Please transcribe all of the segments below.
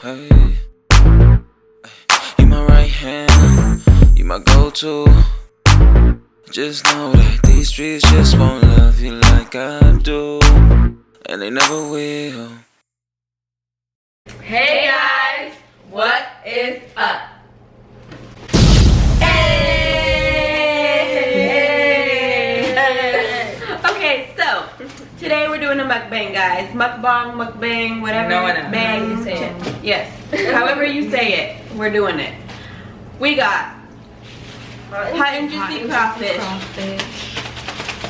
Hey, you my right hand, you my go-to. Just know that these streets just won't love you like I do, and they never will. Hey guys, what is up? Hey! Okay, so today we're doing a mukbang, guys. Mukbang, whatever. No one knows. Bang. Yes. However you say it, we're doing it. We got Hot and Juicy Crawfish.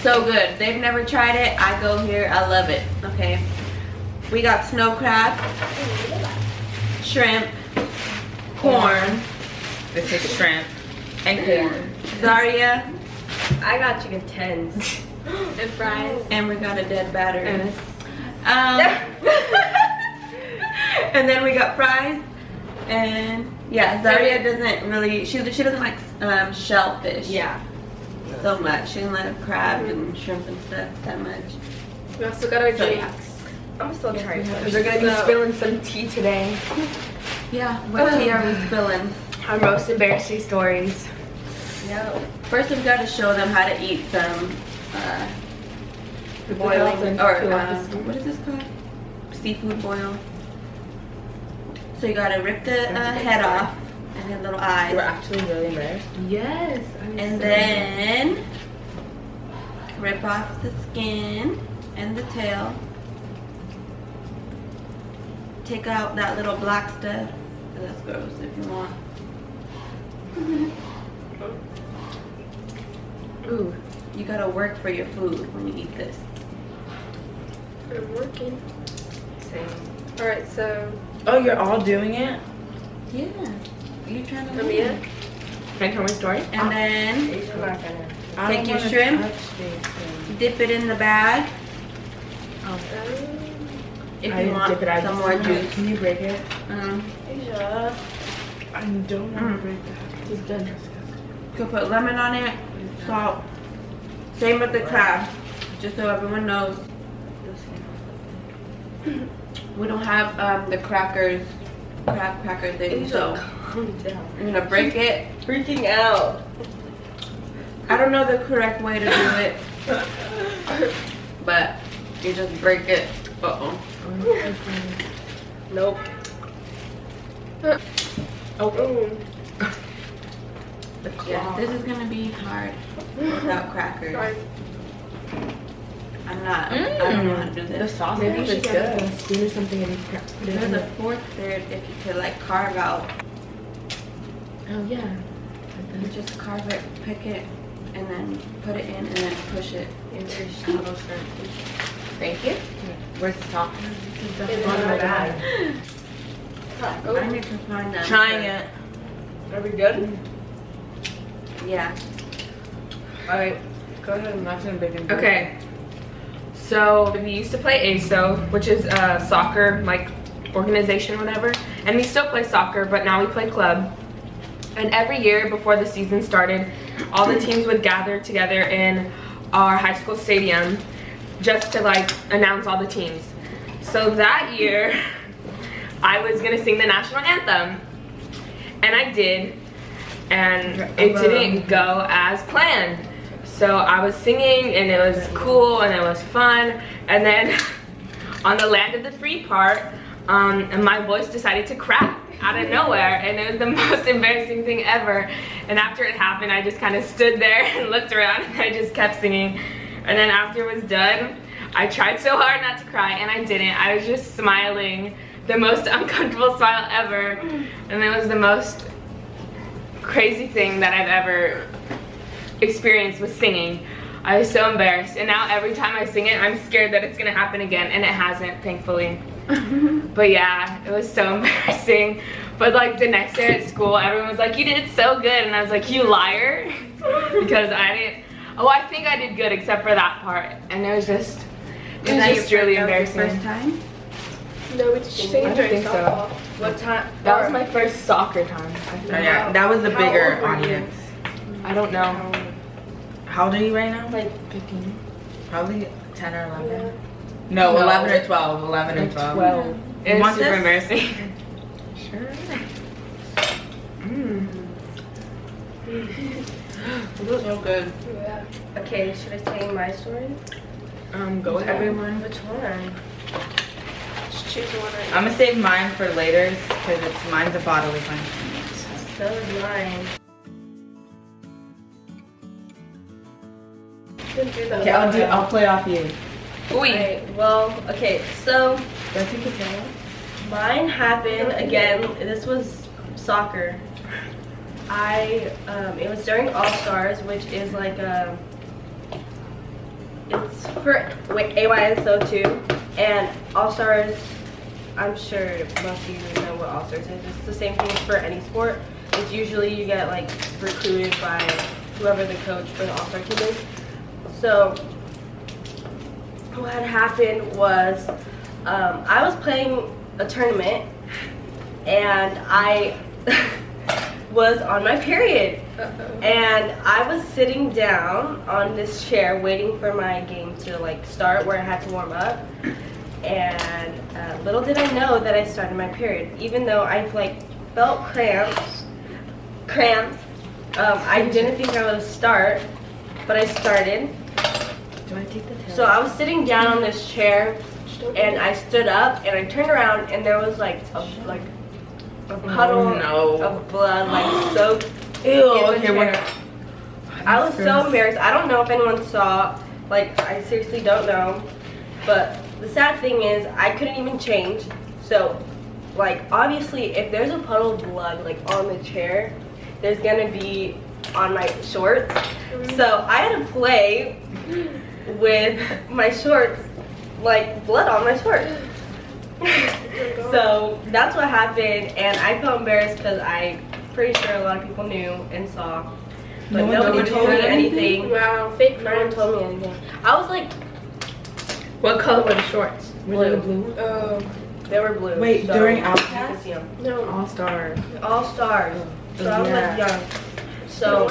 So good. They've never tried it. I go here. I love it. Okay. We got snow crab, shrimp, corn. This is shrimp and corn. Zariah. I got chicken tens and fries. And we got a dead battery. And then we got fries. And yeah, Zariah doesn't really, she doesn't like shellfish. Yeah. So much. She doesn't like crab and shrimp and stuff that much. We also got our So, drinks. I'm still trying to. We're gonna be spilling some tea today. Yeah, what tea are we spilling? Our most embarrassing stories. Yeah. First we've got to show them how to eat some Boiling or what is this called? Seafood boil. So you gotta rip the head off and the little eyes. We're actually really embarrassed. Yes. And then rip off the skin and the tail. Take out that little black stuff. That's gross if you want. Ooh, you gotta work for your food when you eat this. I'm working. Same. Alright, so. Oh, you're all doing it? Yeah. You trying to Amia? Can I tell my story? And then I'm not gonna. take your shrimp, dip it in the bag. If you want some more juice. Can you break it? Asia. I don't want to break that. It's done. You can put lemon on it, salt. Same with the crab, just so everyone knows. We don't have the crackers, crab cracker thing, so Calm down. I'm gonna break it. Freaking out. I don't know the correct way to do it, but you just break it. Uh-oh. Nope. Oh. The Yeah, claw. this is gonna be hard without crackers. Sorry. I don't know how to do The this. sauce Maybe you should is get good. a spoon or something and put it There's in a it. fourth third if you could like carve out. Oh yeah. You just carve it, pick it, and then put it in and then push it. Thank you. Where's the sauce? In the bag. I need to find them. Trying it. Are we good? Yeah. Alright. Go ahead and watch it big. Okay, so we used to play ASO, which is a soccer like organization, whatever, and we still play soccer, but now we play club. And every year before the season started, all the teams would gather together in our high school stadium just to like announce all the teams. So that year, I was gonna sing the national anthem, and I did, and it didn't go as planned. So I was singing and it was cool and it was fun, and then on the land of the free part, and my voice decided to crack out of nowhere, and it was the most embarrassing thing ever. And after it happened, I just kind of stood there and looked around and I just kept singing. And then after it was done, I tried so hard not to cry and I didn't. I was just smiling, the most uncomfortable smile ever, and it was the most crazy thing that I've ever experienced with singing. I was so embarrassed, and now every time I sing it, I'm scared that it's gonna happen again, and it hasn't, thankfully. But yeah, it was so embarrassing. But like the next day at school, everyone was like, "You did so good," and I was like, "You liar," because I didn't. Oh, I think I did good except for that part, and it was just really embarrassing. First time? No, we just sang I during think so. softball. What time? That was my first soccer time. I think. Yeah, that was a bigger old were you? audience. I don't know. How old are you right now? Like 15. Probably 10 or 11. Yeah. No, No. 11 or 12. 11 or 12. 12. It was want super this? embarrassing. Sure. So good. Yeah. Okay, should I tell you my story? Go ahead. Everyone. Which one? Just choose one. I'm gonna save mine for later because mine's a bodily function. So is mine. Didn't do that. Okay, I'll play off you. Ooh. Right, well, okay, so Do I take the tail? mine happened again. This was soccer. It was during All Stars, which is like it's for AYSO too, and All Stars. I'm sure most of you know what All Stars is. It's the same thing for any sport. It's usually you get like recruited by whoever the coach for the All Star team is. So what had happened was I was playing a tournament and I was on my period. And I was sitting down on this chair waiting for my game to like start where I had to warm up. And little did I know that I started my period. Even though I like felt cramps. I didn't think I would start, but I started. Do I take the tail? So I was sitting down on this chair, and I stood up, and I turned around, and there was like a puddle of blood, like soaked. Ew. in the Okay, chair. I was so embarrassed. I don't know if anyone saw. Like, I seriously don't know. But the sad thing is, I couldn't even change. So, like, obviously, if there's a puddle of blood like on the chair, there's gonna be on my shorts. So I had to play with my shorts, like blood on my shorts. So that's what happened, and I felt embarrassed because I'm pretty sure a lot of people knew and saw, but nobody told me anything. Wow, fake No one told me anything. I was like, What color were the shorts? blue. blue? Oh, They were blue. Wait, so during you Outcast? could see 'em. no. All Stars. All Stars. So I was like young. So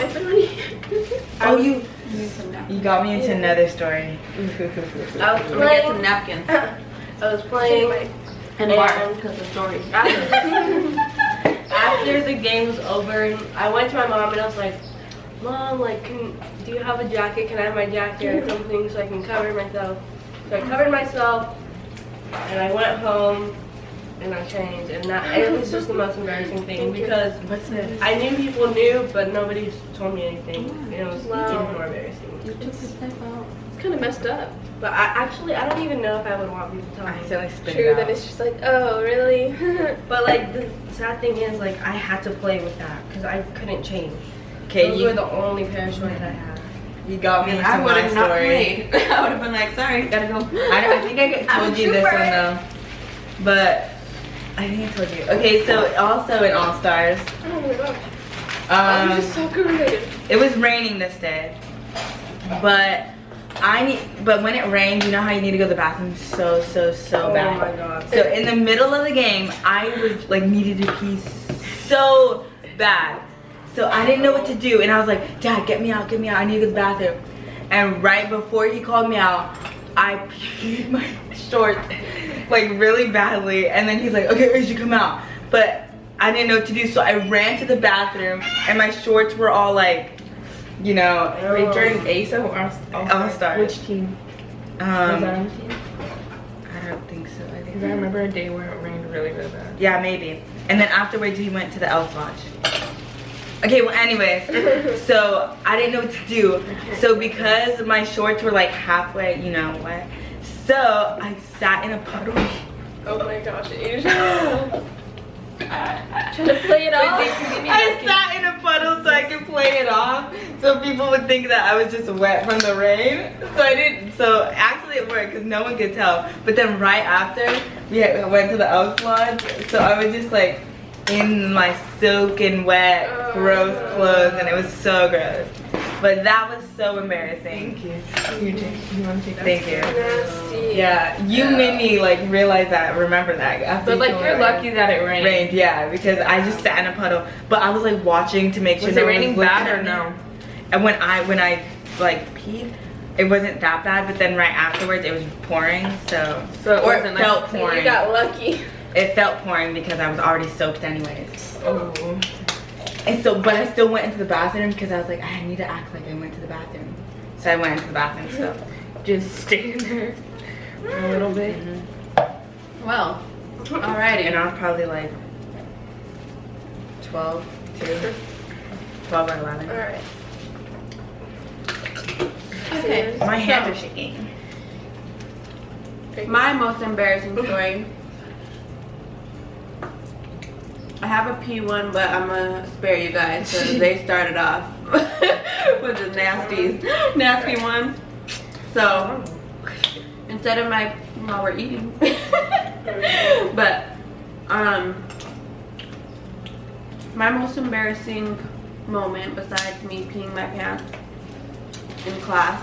Oh, you got me into another story. I was Let me get playing. some napkins. I was playing. And Mark, because the story. After the game was over, I went to my mom and I was like, Mom, like, do you have a jacket? Can I have my jacket or something so I can cover myself? So I covered myself, and I went home, and I changed, and it was just the most embarrassing thing because What's this? I knew people knew, but nobody told me anything, and it was Wow. even more embarrassing. You took the step out. It's kind of messed up. But I don't even know if I would want people to tell I me. accidentally spit True, it out. that it's just like, oh, really? But like the sad thing is, like I had to play with that because I couldn't change. Okay, Those you were the only pair of shorts I had. got me into I would my have not story. played. I would have been like, sorry, gotta go. I think I told you this one though, but I think I told you. Okay, so also in All Stars, Oh my god. This is soccer related. it was raining this day, but when it rained, you know how you need to go to the bathroom so Oh bad. my god. So in the middle of the game, I was like needed to pee so bad. So I didn't know what to do, and I was like, Dad, get me out, I need to go to the bathroom. And right before he called me out, I peed my shorts like really badly, and then he's like, okay, you should come out. But I didn't know what to do, so I ran to the bathroom, and my shorts were all like, you know, Wait, during ASO or All Stars. Which team? Was that on the team? I don't think so. I think Because I remember a day where it rained really bad. yeah, maybe. And then afterwards, he went to the Elf Lodge. Okay, well, anyways, so I didn't know what to do. So because my shorts were like halfway, you know what? So I sat in a puddle. Oh my gosh, Asia. Trying to play it off. I sat in a puddle so I could play it off, so people would think that I was just wet from the rain. So I didn't. So actually it worked because no one could tell. But then right after we went to the Elf Lodge, so I was just like in my soaking wet, gross clothes, and it was so gross. But that was so embarrassing. Thank you. You want to take that? Thank you. Nasty. Yeah, you made me like realize that, remember that. After But you like told you're me. lucky that it rained. Rained, yeah, because I just sat in a puddle. But I was like watching to make sure Was no it one raining looking bad at or me. no? And when I like peed, it wasn't that bad. But then right afterwards, it was pouring. So So it or wasn't it felt like So pouring. you got lucky. it felt pouring because I was already soaked anyways. Oh. And so, but I still went into the bathroom because I was like, I need to act like I went to the bathroom. So I went into the bathroom still. Just staying there for a little bit. Well, alrighty. And I was probably like 12 or 11. Alright. Okay. My hands so, are shaking. My most embarrassing story. I have a P one, but I'm gonna spare you guys because they started off with the nasty one. So instead of while we're eating, but my most embarrassing moment besides me peeing my pants in class.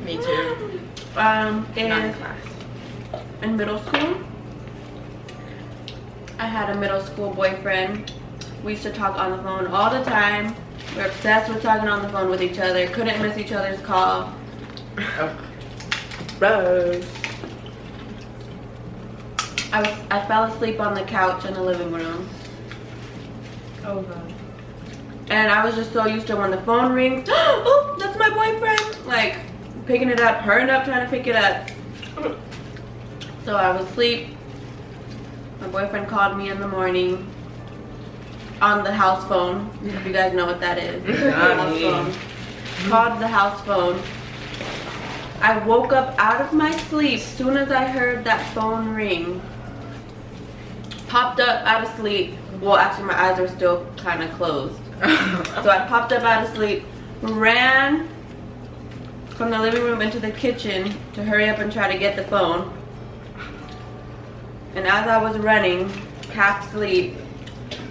Me too. Is Not in class. in middle school. I had a middle school boyfriend. We used to talk on the phone all the time. We were obsessed with talking on the phone with each other. Couldn't miss each other's call. Rose. I fell asleep on the couch in the living room. Oh god. And I was just so used to when the phone rings, oh, that's my boyfriend. Like, picking it up, hurrying up, trying to pick it up. So I was asleep. My boyfriend called me in the morning on the house phone, if you guys know what that is. House phone. Called the house phone. I woke up out of my sleep as soon as I heard that phone ring. Popped up out of sleep. Well, actually my eyes are still kind of closed. So I popped up out of sleep, ran from the living room into the kitchen to hurry up and try to get the phone. And as I was running, half asleep,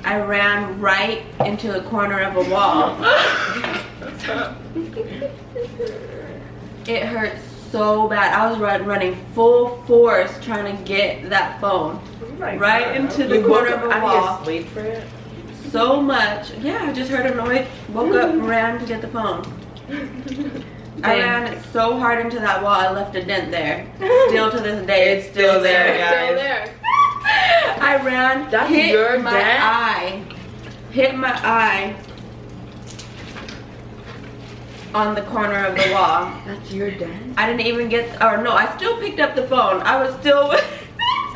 I ran right into the corner of a wall. It hurt so bad. I was running full force trying to get that phone. Right into the corner of a wall. Sleep for it? So much. Yeah, I just heard a noise, woke up and ran to get the phone. I ran so hard into that wall, I left a dent there. Still to this day, it's still there, guys. Still there. I ran, That's hit your my dent? eye. Hit my eye on the corner of the wall. That's your dent? I didn't even get, or no, I still picked up the phone. I was still,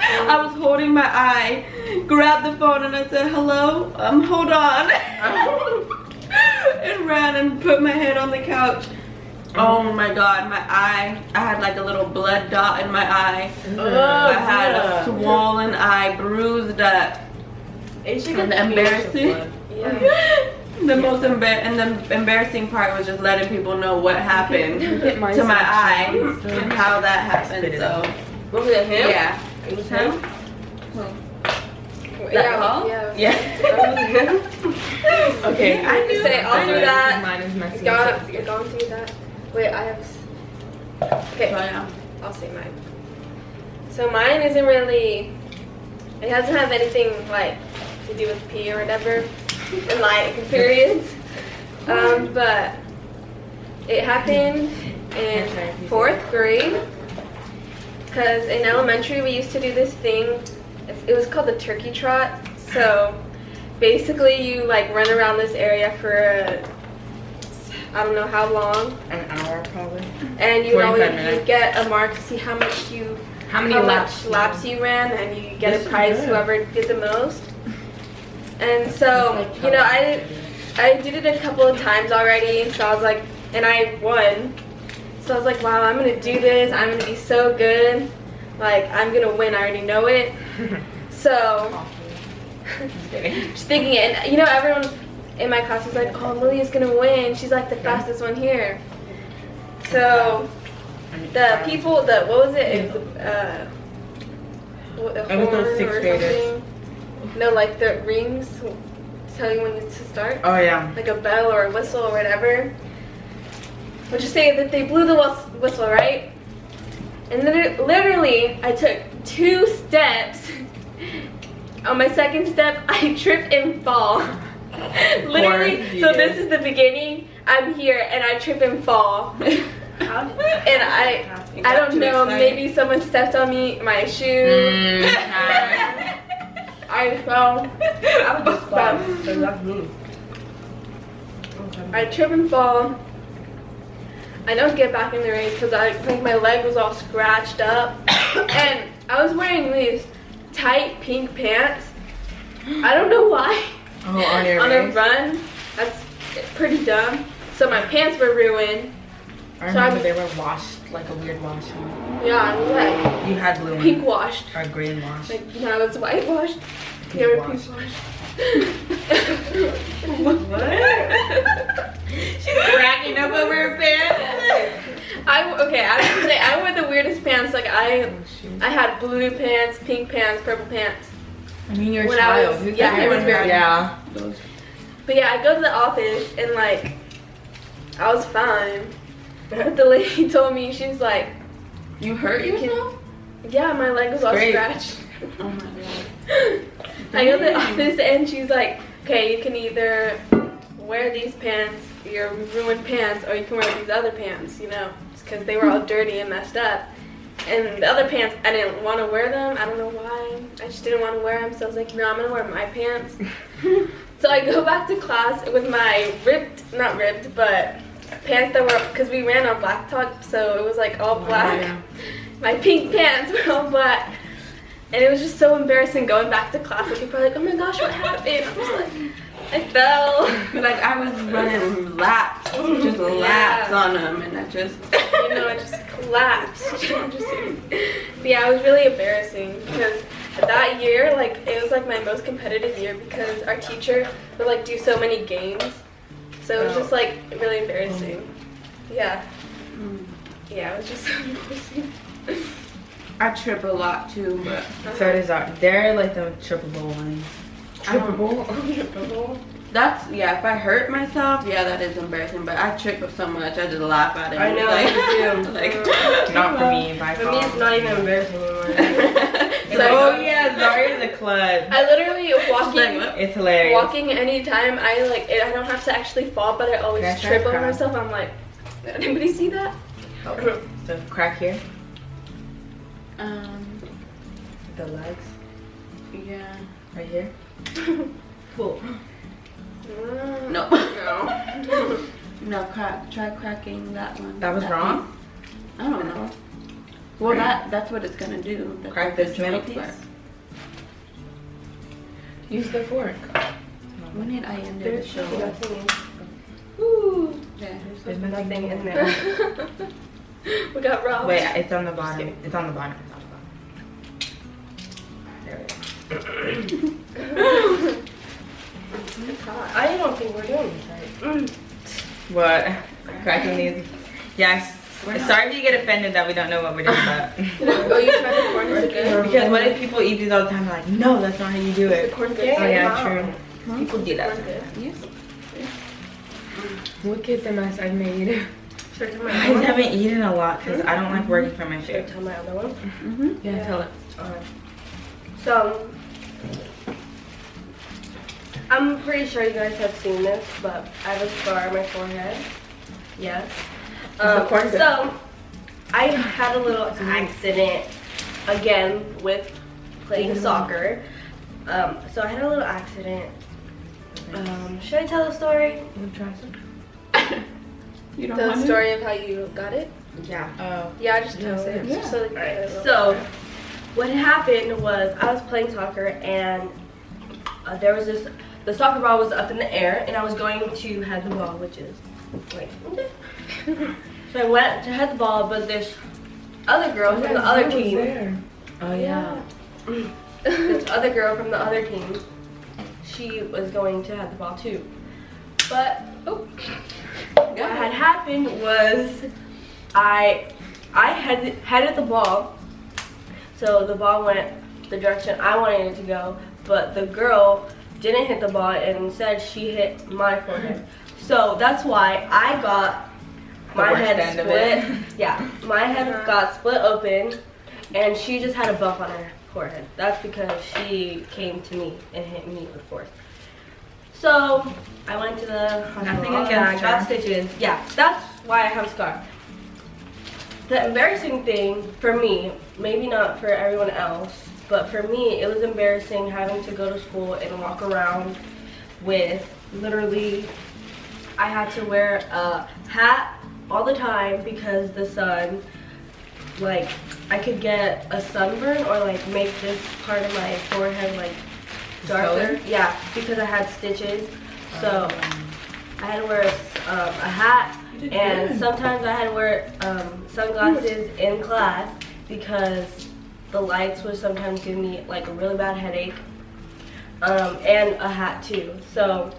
I was holding my eye, grabbed the phone and I said, hello, hold on. And ran and put my head on the couch. Oh my god, my eye, I had like a little blood dot in my eye. I had a swollen eye, bruised up. And the embarrassing, the most embarrassing part was just letting people know what happened to my eye and how that happened. So, What was it, him? yeah. It was him? That call? Yeah. Okay. I knew say, I'll do that. Mine is messy. You're going to do that? Wait, I have... Okay, So, yeah. I'll say mine. So mine isn't really... It doesn't have anything, like, to do with pee or whatever. In, like, periods. But it happened in 4th grade. Because in elementary, we used to do this thing. It was called the turkey trot. So basically, you like run around this area for I don't know how long. An hour probably. And you 45 always minutes. you get a mark to see how much laps you ran, and you get a prize whoever did the most. And so you know I did it a couple of times already. So I was like, and I won. So I was like, wow, I'm gonna do this. I'm gonna be so good. Like, I'm gonna win, I already know it. So, just thinking it. And, you know, everyone in my class was like, oh, Lily's gonna win. She's like the fastest one here. So, the people, what was it? A was those horn 6th or graders. something. No, like the rings tell you when it's to start. Oh yeah. Like a bell or a whistle or whatever. But just say that they blew the whistle, right? And literally, I took 2 steps. On my 2nd step, I trip and fall. Literally, so this is the beginning. I'm here, and I trip and fall. And I don't know, maybe someone stepped on me, my shoe. I fell. I would just fall. So that's me. I trip and fall. I don't get back in the race because I think my leg was all scratched up. And I was wearing these tight pink pants. I don't know why. Oh, on your On a race? run. That's pretty dumb. So my pants were ruined. I remember they were washed, like a weird wash. Yeah, I was like You had blue pink ones. washed. Or green wash. Like now it's whitewashed. Pink They were washed. pink washed. She's cracking up over her pants. I was gonna say I wore the weirdest pants. Like I had blue pants, pink pants, purple pants. I mean, you're a When I child. was- yeah, I was very- Yeah. But yeah, I go to the office and like I was fine. But the lady told me, she's like, You hurt yourself? yeah, my leg was all Great. scratched. Oh my god. I go to the office and she's like, okay, you can either wear these pants, your ruined pants, or you can wear these other pants, you know, because they were all dirty and messed up. And the other pants, I didn't want to wear them. I don't know why. I just didn't want to wear them. So I was like, no, I'm going to wear my pants. So I go back to class with my not ripped, but pants that were, because we ran on blacktop, so it was like all black. yeah. My pink pants were all black. And it was just so embarrassing going back to class. Like, people were like, oh my gosh, what happened? I was like, I fell. Like I was running laps, just laps on them, and I just. You know, I just collapsed. But yeah, it was really embarrassing because that year, like, it was like my most competitive year because our teacher would like do so many games. So it was just like really embarrassing. Yeah. Yeah, it was just so embarrassing. I trip a lot too, but So does our. They're like the triple bowl ones. that's yeah. If I hurt myself, yeah, that is embarrassing. But I trip so much, I just laugh at it. I know, Like, me too. Not for me, by For me, it's not even embarrassing anymore. Oh yeah, Zariah's a club. I literally walking. It's hilarious. Walking anytime I don't have to actually fall, but I always Can I try trip over crack? myself. I'm like, did anybody see that? So crack here, um, the legs, yeah. right here. Cool. No. No. No, try cracking that one. That was wrong? piece. I don't know. Well, that's what it's gonna do. That's Crack what this middle piece. part. Use the fork. When did I end the show? Ooh. Yeah. There's Nothing in there. We got robbed. Wait, it's on the bottom. It's on the bottom. There it is. I don't think we're doing this right. What? Cracking these? Yes. Sorry if you get offended that we don't know what we're doing about. Oh, you tried the corn? Is it good? Because what if people eat these all the time? They're like, no, that's not how you do The it. corn good? Yeah. Oh yeah, Wow. true. People do that. Corn good. Yes. Look at the mess I made. Should I tell my I other one? haven't eaten a lot because I don't like working for my Should I food. tell my other one? Mm-hmm. Yeah, tell it. So, I'm pretty sure you guys have seen this, but I have a scar on my forehead. Yes. the corn good? So, I had a little accident again with playing soccer. So I had a little accident. Should I tell the story? You don't The want story of how you got it? Yeah. Oh. Yeah, just tell it. Yeah. Just so they can get it. So, what happened was I was playing soccer and there was the soccer ball was up in the air and I was going to head the ball, which is, wait. So I went to head the ball, but this other girl from the other team, Oh yeah. this other girl from the other team, she was going to head the ball too. But what had happened was I headed the ball, so the ball went the direction I wanted it to go, but the girl didn't hit the ball and instead she hit my forehead. So that's why I got my worst head end of split. it. Yeah, my head got split open and she just had a bump on her forehead. That's because she came to me and hit me with force. So I went to the hospital Nothing and I against got her. stitches. Yeah, that's why I have a scar. The embarrassing thing for me, maybe not for everyone else, but for me, it was embarrassing having to go to school and walk around with literally, I had to wear a hat all the time because the sun, like, I could get a sunburn or like make this part of my forehead like darker. Yeah, because I had stitches. So I had to wear a hat, and sometimes I had to wear sunglasses in class because the lights would sometimes give me like a really bad headache, and a hat too. So,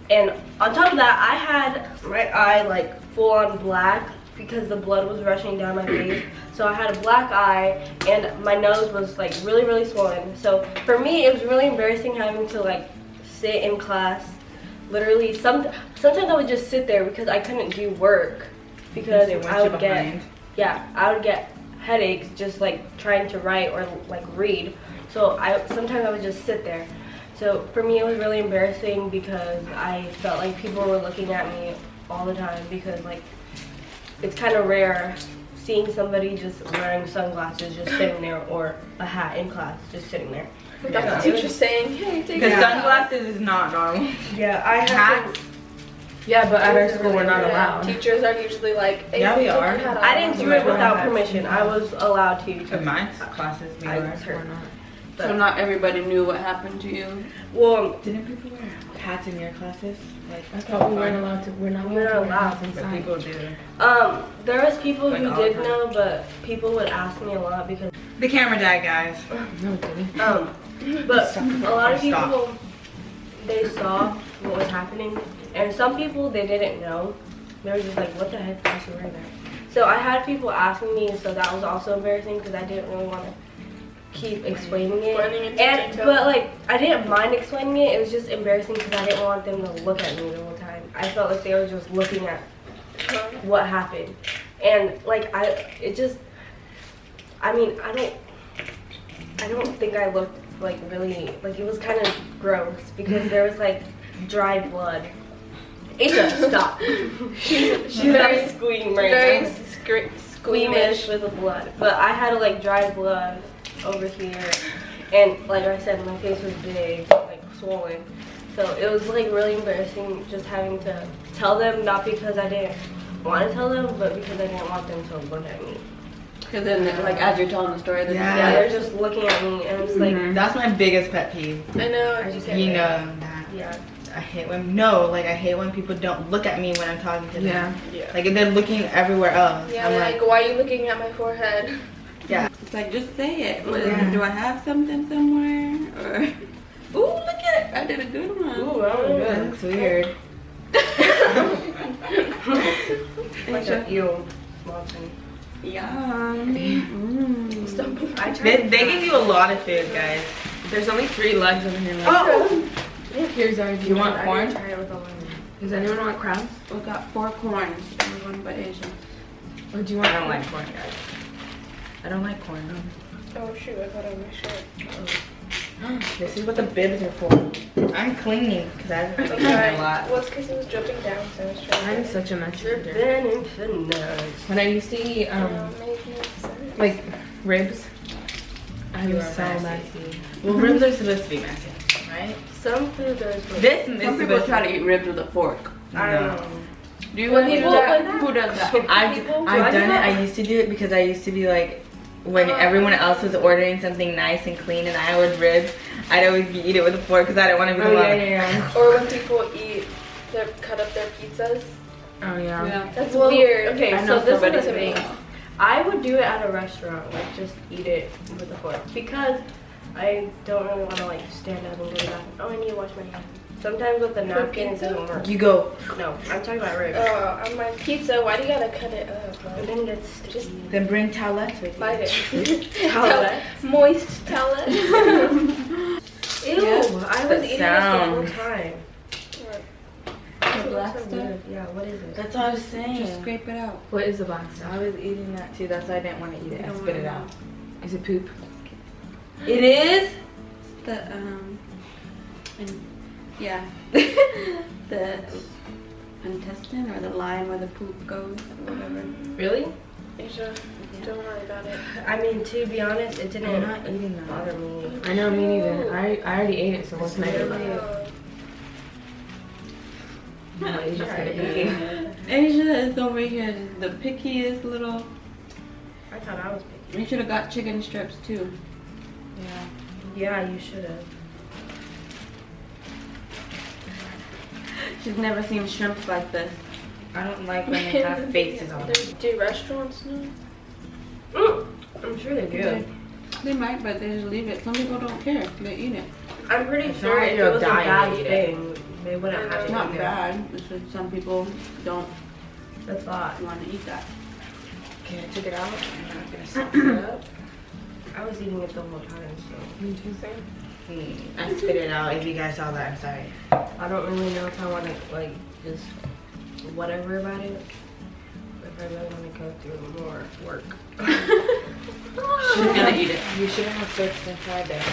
and on top of that, I had my eye like full on black because the blood was rushing down my face. So I had a black eye, and my nose was like really, really swollen. So for me, it was really embarrassing having to like sit in class. Literally, sometimes I would just sit there because I couldn't do work because I would get headaches just like trying to write or like read. So sometimes I would just sit there. So for me, it was really embarrassing because I felt like people were looking at me all the time because like it's kind of rare seeing somebody just wearing sunglasses just sitting there, or a hat in class just sitting there. Without the teacher saying, hey, take Because it out. sunglasses is not normal. Yeah, I had Hats? Yeah, but at our school we're not allowed. Teachers are usually like, hey, Yeah, we take your are. hat off. I didn't do it without permission. I was allowed to. In my classes, we I were. was hurt. So not everybody knew what happened to you. Well, Didn't people wear hats in your classes? Like, I thought we weren't allowed to. We're not We're not allowed to allowed. wear but hats people inside. do. there was people Like who all did the time. know, but people would ask me a lot because The camera died, guys. No, it didn't. but a lot of Stop. people, they saw what was happening, and some people they didn't know. They were just like, what the heck is she wearing that? So I had people asking me, so that was also embarrassing because I didn't really want to keep explaining it. Running into And detail. but like I didn't mind explaining it. It was just embarrassing because I didn't want them to look at me the whole time. I felt like they were just looking at what happened, and like I mean I don't think I looked like really, like it was kind of gross because there was like dried blood. Asa, stop. She's very squeam right Very now. Squeamish with the blood. But I had like dry blood over here, and like I said, my face was big, like swollen. So it was like really embarrassing just having to tell them, not because I didn't want to tell them, but because I didn't want them to look at me. Because then, like, as you're telling the story, they're Yeah. Yeah, they're just looking at me, and it's like, That's my biggest pet peeve. I know. I just You know that. yeah. I hate when I hate when people don't look at me when I'm talking to them. Yeah. Yeah. Like if they're looking everywhere else. Yeah, I'm they're like, why are you looking at my forehead? yeah. It's like, just say it. What is Yeah. it? Do I have something somewhere? Or, ooh, look at it. I did a good one. Ooh, that was That good. looks weird. Like a eel small thing. Yum. Mm. I tried They give you a lot of food, guys. There's only 3 legs in here. Oh! Here's our. Do You want corn? try it with a lemon. Does anyone want crabs? We got 4 corns. And one by Asia. Or do you want? I don't like corn, guys. I don't like corn. Oh shoot, I got on my shirt. This is what the bibs are for. I'm cleaning because I've been cleaning Okay. a lot. Well, it's because it was dripping down, so I was trying I'm to such a mess eater. Then infinite. When I used to eat make it sense. like ribs, I'm You are so messy. messy. Well, ribs are supposed to be messy, right? Some foods are supposed This is Some people supposed try to eat ribs with a fork. I don't know. Do you When want to do people- that? when- Who does that? I've done it. I used to do it because I used to be like, when everyone else was ordering something nice and clean and I ordered ribs, I'd always eat it with a fork because I didn't want to be the one. yeah. Or when people cut up their pizzas. Oh yeah. Yeah. That's Well, weird. Okay, I so know this somebody is who me. does. I would do it at a restaurant, like just eat it with a fork, because I don't really want to like stand up and go to the bathroom. Oh, I need to wash my hands. Sometimes with the napkin it pizza? doesn't work. You go, No, I'm talking about ribs. On my pizza, why do you gotta cut it up? And then it gets sticky. then bring towelettes with you. Bite it. Towelettes? Moist towelette. Ew, I was that eating this the whole sound. time. The black So stuff? weird. Yeah, what is it? That's what I was saying. Just scrape it out. What is the black I stuff? was eating that too. That's why I didn't want to eat it. I spit it out. Is it poop? It is? The yeah, the intestine or the line where the poop goes or whatever. Really? Asia, don't worry about it. I mean, to be honest, it I'm didn't not eating that. bother me. I know, me neither. I already ate it, so what's can I do about it? No, you just gotta be. Asia is over here, the pickiest little. I thought I was picky. You should have got chicken strips too. Yeah, you should have. She's never seen shrimp like this. I don't like when they have faces on them. Do restaurants know? I'm sure they do. They might, but they just leave it. Some people don't care. They eat it. I'm pretty It's sure not if your it was a diet, bad eat it. thing, they wouldn't have It's it. not in there. bad. It's just some people don't That's odd. want to eat that. Okay, I took it out. I'm not gonna sauce it up. I was eating it the whole time, so. Me too. I spit it out. If you guys saw that, I'm sorry. I don't really know if I want to, like, just whatever about it. If I really want to go through more work. She's gonna eat it. You should have searched inside there.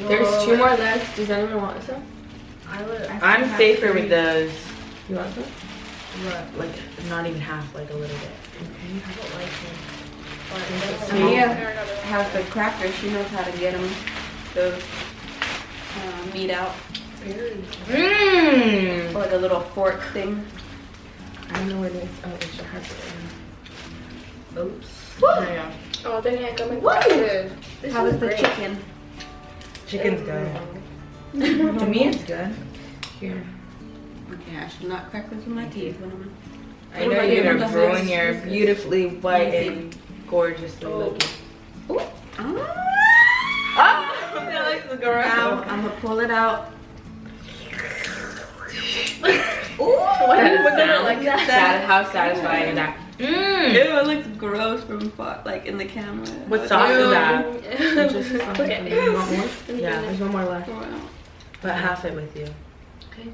There's 2 more legs. Does anyone want some? I'm safer with those. You want some? What? Like, not even half, like a little bit. I don't like them. Mia has the crackers. She knows how to get them, the meat out. Mmm! Or the little fork thing. I don't know where it is. Oh, it should have it. Oops. Yeah. Oh, they didn't come in good. How is the chicken? Chicken's good. To me, it's good. Here. Okay, I should not crackers with my teeth when I'm. I know you're gonna ruin your beautifully white and gorgeously looking. Oh, That looks now gross. I'm gonna pull it out. How satisfying is that? Mmm! Ew, it looks gross from far, like in the camera. What sauce is that? Just something. You want more? Yeah, There's one more left. but half it with you. Okay.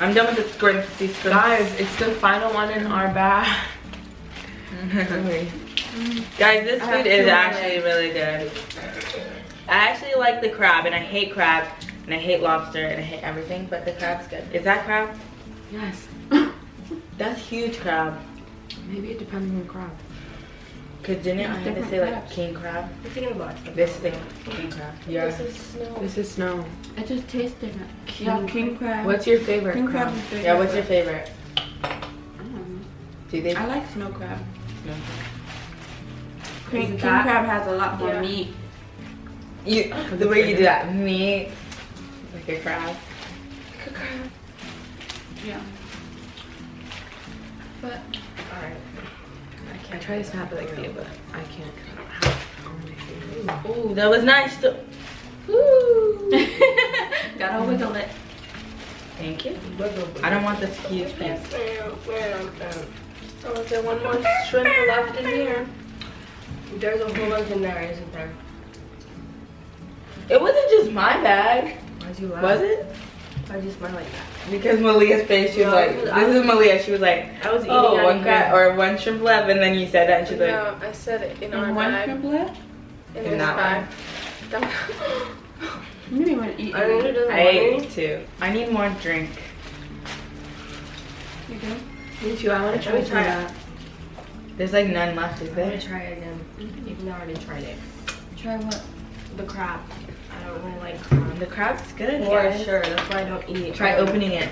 I'm done with the scrunchy scrunch. Guys, it's the final one in our bag. Guys, this I have food is 2 actually really good. I actually like the crab, and I hate crab, and I hate lobster, and I hate everything, but the crab's good. Is that crab? Yes. That's huge crab. Maybe it depends on the crab. Cause didn't I have to Different say like crabs. king crab? I'm thinking about it. This thing, king crab. Yeah. This is snow. This is snow. It just tastes different. Yeah, king crab. What's your favorite king crab? crab? Is good. Yeah. What's your favorite? I don't know. Do they? I like snow crab. Is King it that? crab has a lot more Yeah. meat. You, the way you do that, meat, like a crab. Yeah. But Alright. I try to snap it like you, but I can't. Ooh, that was nice. gotta wiggle it. Thank you. I don't want this huge piece. Oh, is there one more shrimp left in here? There's a whole bunch in there, isn't there? It wasn't just my bag, Why'd you laugh? was it? Why'd you smile like that? Because Malia's face, she was No, like, because this is Malia. She was like, I was eating oh, out one of crab here. or one shrimp left, and then you said that, and she's like, No, I said it in our One bag. shrimp left? In In this that bag. You didn't even eat I really it. doesn't I want ate any. 2. I need more drink. You do? Me too. I want to try Let me some try of that. There's like none left, is I'm there? gonna try it again, even though I already tried it. Try what? The crab. I don't really like crab. The crab's good, For guys. sure, that's why I don't eat it. Try opening it.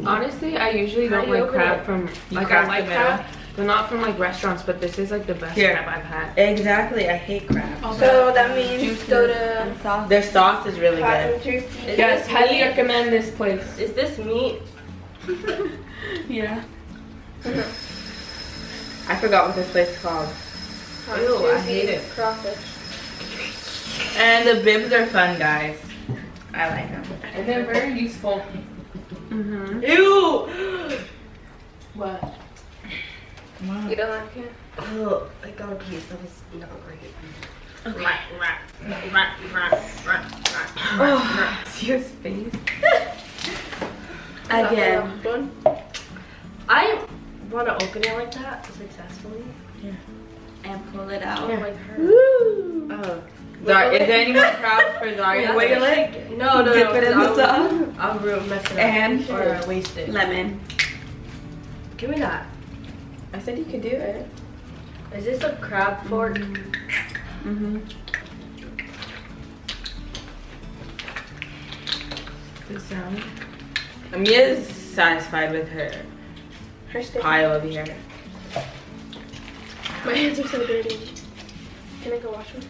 Honestly, I usually How don't do you like open crab it? from You like crack I like the middle. crab, but not from like restaurants. But this is like the best Here. crab I've had. Exactly, I hate crab. So that means Juices go to and sauce. Their sauce is really Hot good. and Juicy. Is Yes, this highly meat? recommend this place. Is this meat? Yeah. I forgot what this place is called. Hot Ew, and I Juicy hate it. Crawfish. And the bibs are fun, guys. I like them. And they're very useful. Mm-hmm. Ew! What? Wow. You don't like it? Oh, I got a piece. That was not great. Oh, see his face. Again. One. I want to open it like that successfully. And pull it out. Don't like her. Oh. Is there any more crabs for Zariah? Wiggle it. No, no, Dip no. it in the sauce. I'll mess it up. And or waste it. lemon. Give me that. I said you could do it. Is this a crab fork? Mm-hmm. Good sound. Amia's satisfied with her Her pile over here. My hands are so dirty. Can I go wash them?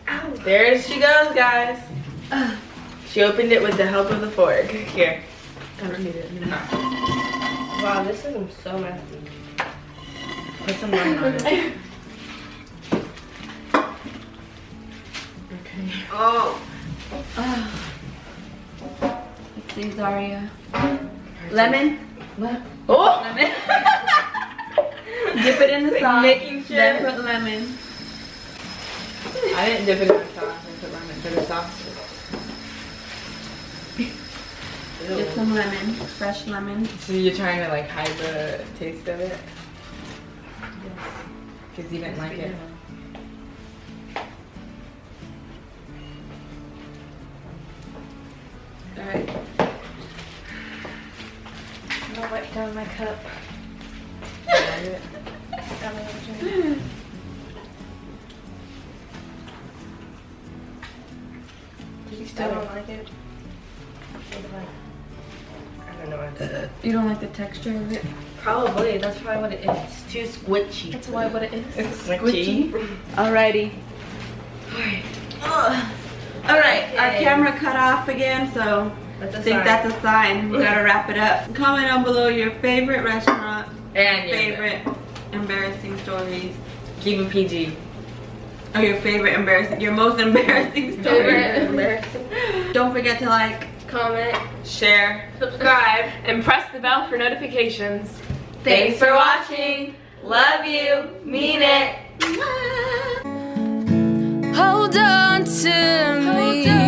Ow. There she goes, guys. She opened it with the help of the fork. Here. I don't need it. Wow, this is so messy. Put some lemon on it. Okay. Oh. Let's see, Zariah. Lemon? Oh! Lemon. Dip it in the Like sauce. making sure. Then put lemon. I didn't dip it in the sauce. I put lemon for the sauce. Just some lemon, fresh lemon. So you're trying to like hide the taste of it? Because you didn't like it. Alright. I'm gonna wipe down my cup. Like it? Got my little drink. You still don't like it? I don't know what it is. You don't like the texture of it? Probably, that's probably what it is. It's too squishy. That's why what it is. It's squishy. Alrighty. Alright, our Okay. camera cut off again, so That's I a think sign. that's a sign. We gotta wrap it up. Comment down below your favorite restaurant, And your favorite embarrassing stories, keep it PG. or your favorite embarrassing, your most embarrassing story. Favorite embarrassing. Don't forget to like. Comment. Share. Subscribe and press the bell for notifications. Thanks for watching. Love you. Mean it. Hold on to me.